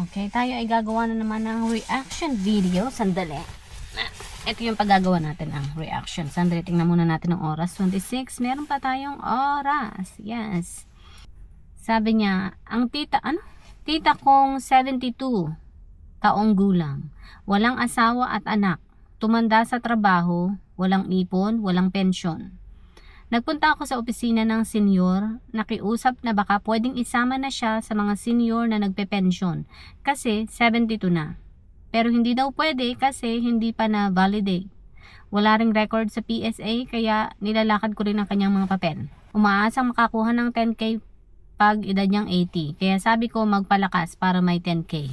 Okay, tayo ay gagawa na naman ng reaction video. Sandali. Ito yung paggagawa natin ang reaction. Sandali, tingnan muna natin ang oras. 26. Meron pa tayong oras. Yes. Sabi niya, ang tita, Tita kong 72 taong gulang. Walang asawa at anak. Tumanda sa trabaho. Walang ipon, walang pensyon. Nagpunta ako sa opisina ng senyor, nakiusap na baka pwedeng isama na siya sa mga senyor na nagpe-pension kasi 72 na. Pero hindi daw pwede kasi hindi pa na validate. Wala ring record sa PSA kaya nilalakad ko rin ang kanyang mga papel. Umaasang makakuha ng 10K pag edad niyang 80. Kaya sabi ko magpalakas para may 10K.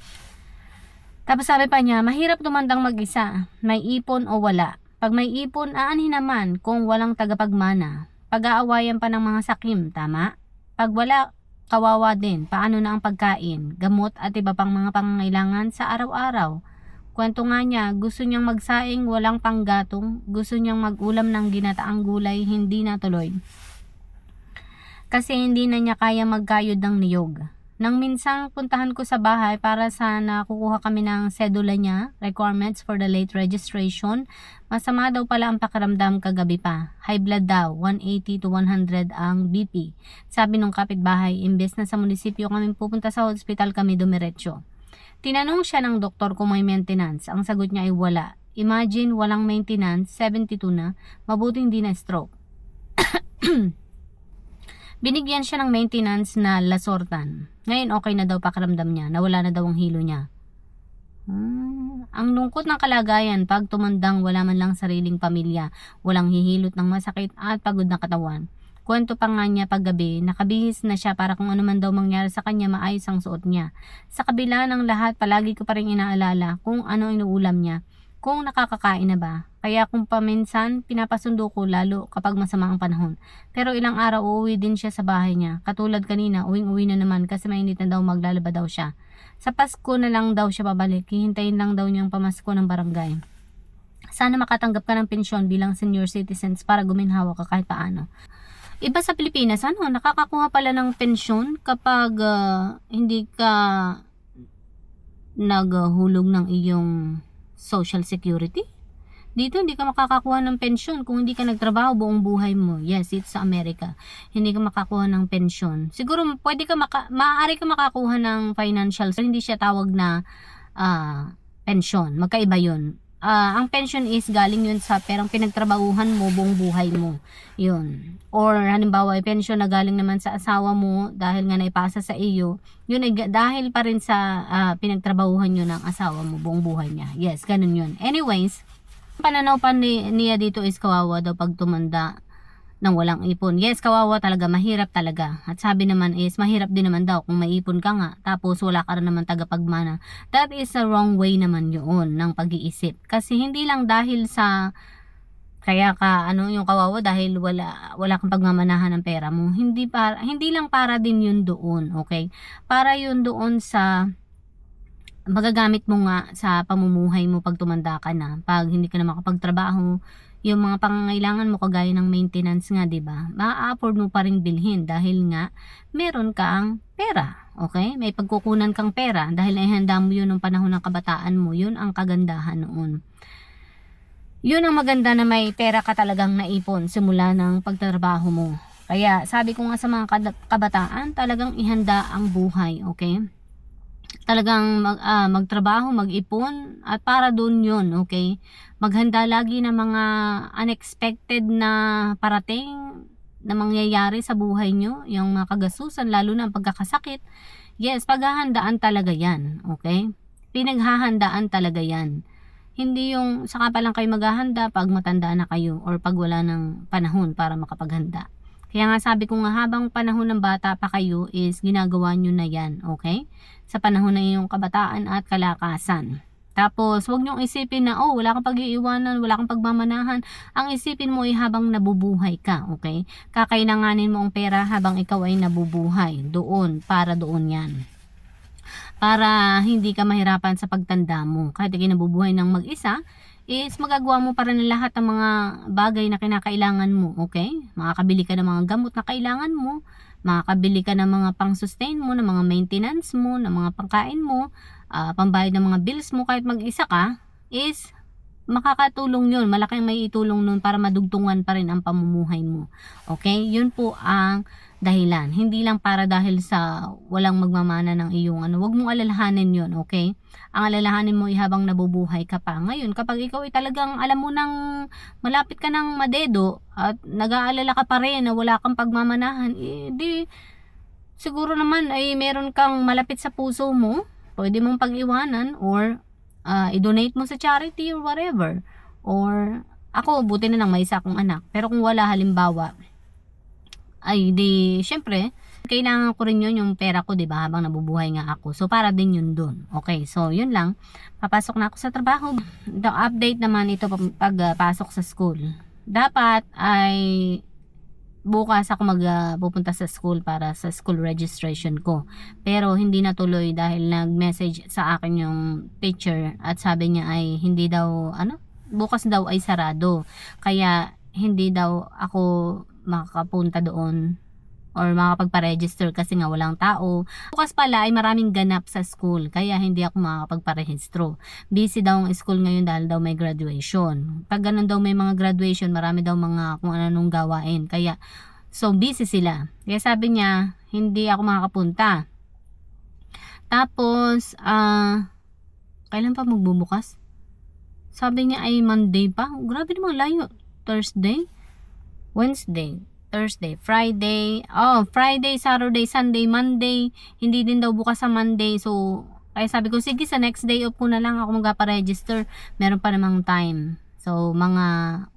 Tapos sabi pa niya, mahirap tumandang mag-isa, may ipon o wala. Pag may ipon, aanhin naman kung walang tagapagmana. Pag-aawayan pa ng mga sakim, tama? Pag wala, kawawa din. Paano na ang pagkain, gamot at iba pang mga pangangailangan sa araw-araw? Kwento nga niya, gusto niyang magsaing walang panggatong, gusto niyang mag-ulam ng ginataang gulay, hindi natuloy. Kasi hindi na niya kaya magkayod ng niyog. Nang minsang puntahan ko sa bahay para sana kukuha kami ng sedula niya, requirements for the late registration, masama daw pala ang pakiramdam kagabi pa. High blood daw, 180 to 100 ang BP. Sabi nung kapitbahay, imbes na sa munisipyo kami pupunta sa hospital kami dumiretso. Tinanong siya ng doktor kung may maintenance. Ang sagot niya ay wala. Imagine walang maintenance, 72 na, mabuting di na stroke. Binigyan siya ng maintenance na lasortan. Ngayon okay na daw pakiramdam niya, nawala na daw ang hilo niya. Ang lungkot ng kalagayan pag tumandang wala man lang sariling pamilya, walang hihilot ng masakit at pagod na katawan. Kwento pa nga niya paggabi, nakabihis na siya para kung ano man daw mangyari sa kanya maayos ang suot niya. Sa kabila ng lahat, palagi ko pa rin inaalala kung ano inuulam niya, kung nakakakain na ba. Kaya kung paminsan, pinapasundo ko lalo kapag masama ang panahon. Pero ilang araw uuwi din siya sa bahay niya. Katulad kanina, uwing-uwi na naman kasi mainit na daw maglalaba daw siya. Sa Pasko na lang daw siya babalik. Hihintayin lang daw niyang pamasko ng barangay. Sana makatanggap ka ng pensyon bilang senior citizens para guminhawa ka kahit paano. Iba sa Pilipinas, nakakakuha pala ng pensyon kapag hindi ka naghulog ng iyong social security. Dito hindi ka makakakuha ng pensyon kung hindi ka nagtrabaho buong buhay mo. Yes, it's sa Amerika. Hindi ka makakuha ng pensyon. Siguro pwede ka maaari ka makakuha ng financial, so hindi siya tawag na pensyon. Magkaiba 'yun. Ang pension is galing yun sa perang pinagtrabahuhan mo buong buhay mo. Yun. Or halimbawa, pension na galing naman sa asawa mo dahil nga naipasa sa iyo, yun ay dahil pa rin sa pinagtrabahuhan yun ng asawa mo buong buhay niya. Yes, ganun yun. Anyways, pananaw pa niya dito is kawawa daw pag tumanda nang walang ipon. Yes, kawawa talaga, mahirap talaga. At sabi naman is mahirap din naman daw kung may ipon ka nga tapos wala ka rin naman tagapagmana. That is a wrong way naman yun ng pag-iisip. Kasi hindi lang dahil sa kaya ka yung kawawa dahil wala kang pagmamanahan ng pera mo. Hindi lang para din yun doon, okay? Para yun doon sa magagamit mo nga sa pamumuhay mo pag tumanda ka na. Pag hindi ka na makapagtrabaho, yung mga pangangailangan mo kagaya ng maintenance nga, 'di ba? Ma-afford mo pa ring bilhin dahil nga meron kang pera, okay? May pagkukunan kang pera dahil naihanda mo 'yun ng panahon ng kabataan mo. 'Yun ang kagandahan noon. 'Yun ang maganda na may pera ka talagang naipon simula ng pagtatrabaho mo. Kaya sabi ko nga sa mga kabataan, talagang ihanda ang buhay, okay? Talagang magtrabaho, mag-ipon at para doon yun, okay? Maghanda lagi ng mga unexpected na parating na mangyayari sa buhay nyo, yung mga kagasusan, lalo na ang pagkakasakit. Yes, paghahandaan talaga yan, okay? Pinaghahandaan talaga yan. Hindi yung saka pa lang kayo maghahanda pag matanda na kayo or pag wala ng panahon para makapaghanda. Kaya nga sabi ko nga habang panahon ng bata pa kayo is ginagawa nyo na yan, okay? Sa panahon ng iyong kabataan at kalakasan. Tapos, huwag nyong isipin na, wala kang pag-iiwanan, wala kang pagmamanahan. Ang isipin mo ay habang nabubuhay ka, okay? Kakainanganin mo ang pera habang ikaw ay nabubuhay. Para doon yan. Para hindi ka mahirapan sa pagtanda mo. Kahit ikaw nabubuhay ng mag-isa, is magagawa mo pa rin lahat ng mga bagay na kinakailangan mo, okay? Makakabili ka ng mga gamot na kailangan mo, makakabili ka ng mga pang-sustain mo, ng mga maintenance mo, ng mga pangkain mo, pambayad ng mga bills mo kahit mag-isa ka, is makakatulong yun. Malaking may itulong nun para madugtungan pa rin ang pamumuhay mo. Okay? Yun po ang dahilan. Hindi lang para dahil sa walang magmamana ng iyong wag mong alalahanin yun, okay? Ang alalahanin mo habang nabubuhay ka pa. Ngayon, kapag ikaw ay talagang alam mo nang malapit ka ng madedo at nag-aalala ka pa rin na wala kang pagmamanahan, di siguro naman ay meron kang malapit sa puso mo, pwede mong pag-iwanan or i-donate mo sa charity or whatever. Or ako, buti na lang may isa akong anak. Pero kung wala, halimbawa, ay di, syempre, kailangan ko rin yun yung pera ko, diba, habang nabubuhay nga ako. So, para din yun dun. Okay, so, yun lang. Papasok na ako sa trabaho. The update naman ito pagpasok sa school. Dapat ay bukas ako pupunta sa school para sa school registration ko. Pero hindi natuloy dahil nag-message sa akin yung teacher at sabi niya ay hindi daw, bukas daw ay sarado. Kaya hindi daw ako makakapunta doon or makakapagpa-register kasi nga walang tao. Bukas pala ay maraming ganap sa school kaya hindi ako makakapagpa-rehistro. Busy daw ang school ngayon dahil daw may graduation. Pag ganun daw may mga graduation, marami daw mga kung anong gawain. Kaya so busy sila. Kaya sabi niya, hindi ako makakapunta. Tapos kailan pa magbubukas? Sabi niya ay Monday pa. Grabe namang layo. Thursday, Wednesday, Thursday, Friday, Friday, Saturday, Sunday, Monday, hindi din daw bukas sa Monday. So, kaya sabi ko, sige, sa next day off ko na lang ako magpa-register. Meron pa namang time. So, mga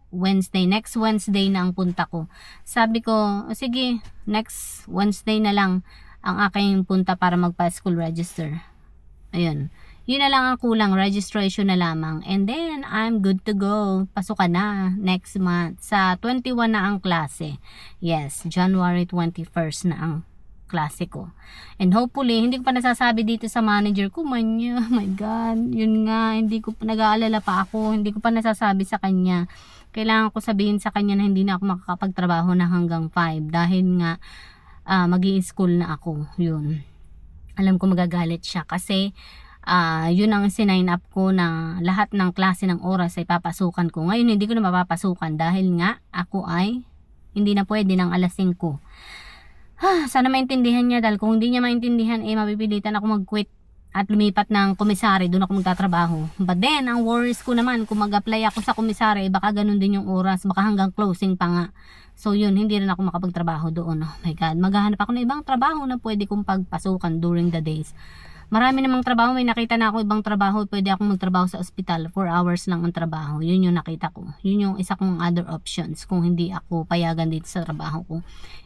Wednesday, next Wednesday na ang punta ko. Sabi ko, sige, next Wednesday na lang ang aking punta para magpa-school register. Ayun. Yun na lang ang kulang, registration na lamang. And then, I'm good to go. Pasok ka na next month. Sa 21 na ang klase. Yes, January 21st na ang klase ko. And hopefully, hindi ko pa nasasabi dito sa manager ko, oh my God, yun nga, hindi ko pa, nag-aalala pa ako, hindi ko pa nasasabi sa kanya. Kailangan ko sabihin sa kanya na hindi na ako makakapagtrabaho na hanggang 5 dahil nga, mag-i-school na ako. Yun. Alam ko magagalit siya kasi, yun ang sinign up ko na lahat ng klase ng oras ay papasukan ko. Ngayon hindi ko na mapapasukan dahil nga ako ay hindi na pwede ng alas 5. Sana maintindihan niya dahil kung hindi niya maintindihan mapipilitan ako mag-quit at lumipat ng komisari, doon ako magtatrabaho. But then ang worries ko naman kung mag-apply ako sa komisari baka ganun din yung oras, baka hanggang closing pa nga. So yun, hindi rin ako makapagtrabaho doon. Oh my God, maghahanap ako ng ibang trabaho na pwede kong pagpasukan during the days. Marami namang trabaho, may nakita na ako ibang trabaho, pwede akong magtrabaho sa ospital, 4 hours lang ang trabaho. Yun yung nakita ko. Yun yung isa kong other options kung hindi ako payagan dito sa trabaho ko.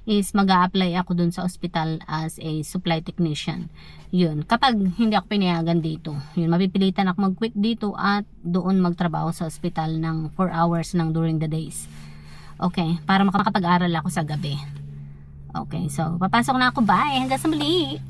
Is mag-a-apply ako dun sa ospital as a supply technician. Yun, kapag hindi ako pinayagan dito, yun, mapipilitan ako mag-quit dito at doon magtrabaho sa ospital ng 4 hours lang during the days. Okay, para makapag-aral ako sa gabi. Okay, so papasok na ako, bye, hanggang sa muli.